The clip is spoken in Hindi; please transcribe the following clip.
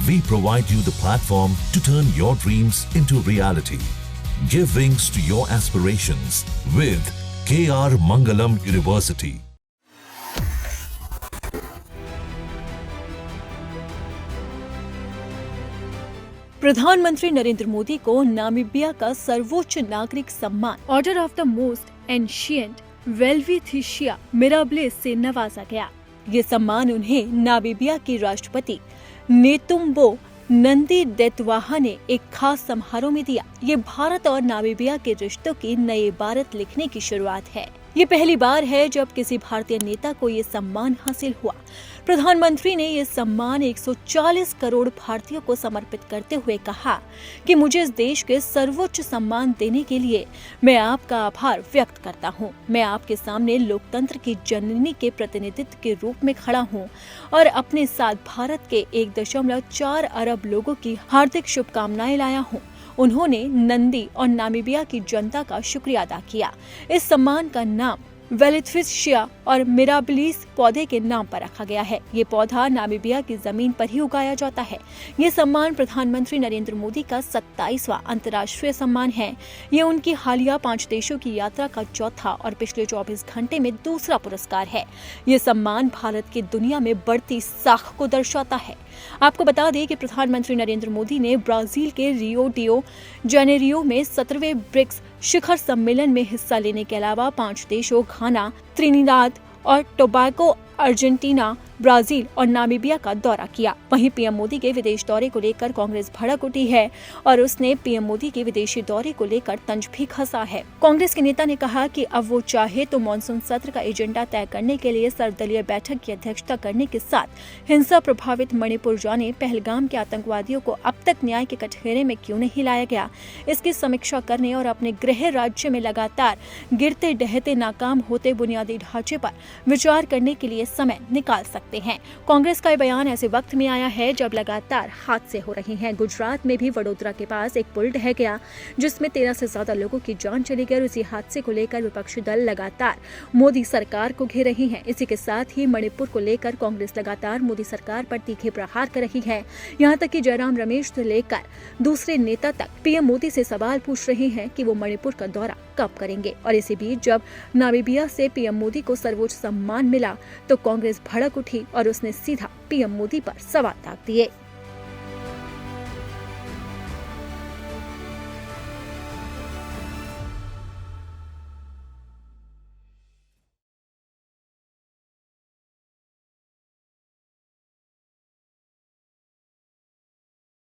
We provide you the platform to turn your dreams into reality. Give wings to your aspirations with KR Mangalam University. प्रधानमंत्री नरेंद्र मोदी को नामीबिया का सर्वोच्च नागरिक सम्मान order of the most ancient Welwitschia Mirabilis से नवाजा गया। ये सम्मान उन्हें नामीबिया के राष्ट्रपति नेतुम्बो नंदी दैतवाहा ने एक खास समारोह में दिया। ये भारत और नामीबिया के रिश्तों की नए इबारत लिखने की शुरुआत है। ये पहली बार है जब किसी भारतीय नेता को ये सम्मान हासिल हुआ। प्रधानमंत्री ने ये सम्मान 140 करोड़ भारतीयों को समर्पित करते हुए कहा कि मुझे इस देश के सर्वोच्च सम्मान देने के लिए मैं आपका आभार व्यक्त करता हूँ। मैं आपके सामने लोकतंत्र की जननी के प्रतिनिधित्व के रूप में खड़ा हूँ और अपने साथ भारत के 1.4 अरब लोगों की हार्दिक शुभकामनाएं लाया हूँ। उन्होंने नंदी और नामीबिया की जनता का शुक्रिया अदा किया। इस सम्मान का नाम वेल्विथिशिया और मिराबिलिस पौधे के नाम पर रखा गया है। ये पौधा नामीबिया की जमीन पर ही उगाया जाता है। ये सम्मान प्रधानमंत्री नरेंद्र मोदी का 27वां अंतर्राष्ट्रीय सम्मान है। ये उनकी हालिया 5 देशों की यात्रा का चौथा और पिछले 24 घंटे में दूसरा पुरस्कार है। ये सम्मान भारत की दुनिया में बढ़ती साख को दर्शाता है। आपको बता दें कि प्रधानमंत्री नरेंद्र मोदी ने ब्राजील के रियो डी जेनेरियो में 17वें ब्रिक्स शिखर सम्मेलन में हिस्सा लेने के अलावा 5 देशों घाना, त्रिनिदाद और टोबैगो, अर्जेंटीना, ब्राजील और नामीबिया का दौरा किया। वहीं पीएम मोदी के विदेश दौरे को लेकर कांग्रेस भड़क उठी है और उसने पीएम मोदी के विदेशी दौरे को लेकर तंज भी खसा है। कांग्रेस के नेता ने कहा कि अब वो चाहे तो मानसून सत्र का एजेंडा तय करने के लिए सर्वदलीय बैठक की अध्यक्षता करने के साथ हिंसा प्रभावित मणिपुर जाने। पहलगाम के आतंकवादियों को अब तक न्याय के कटघरे में क्यों नहीं लाया गया, इसकी समीक्षा करने और अपने गृह राज्य में लगातार गिरते डहते नाकाम होते बुनियादी ढांचे पर विचार करने के लिए समय निकाल सकते हैं। कांग्रेस का बयान ऐसे वक्त में आया है जब लगातार हादसे हो रहे हैं। गुजरात में भी वडोदरा के पास एक पुल ढह गया जिसमें 13 से ज्यादा लोगों की जान चली गई। इसी हादसे को लेकर विपक्षी दल लगातार मोदी सरकार को घेर रही हैं। इसी के साथ ही मणिपुर को लेकर कांग्रेस लगातार मोदी सरकार पर तीखे प्रहार कर रही है। यहाँ तक कि जयराम रमेश से लेकर दूसरे नेता तक पीएम मोदी से सवाल पूछ रहे हैं कि वो मणिपुर का दौरा कब करेंगे। और इसी बीच जब नामीबिया से पीएम मोदी को सर्वोच्च सम्मान मिला तो कांग्रेस भड़क उठी और उसने सीधा पीएम मोदी पर सवाल दाग दिए।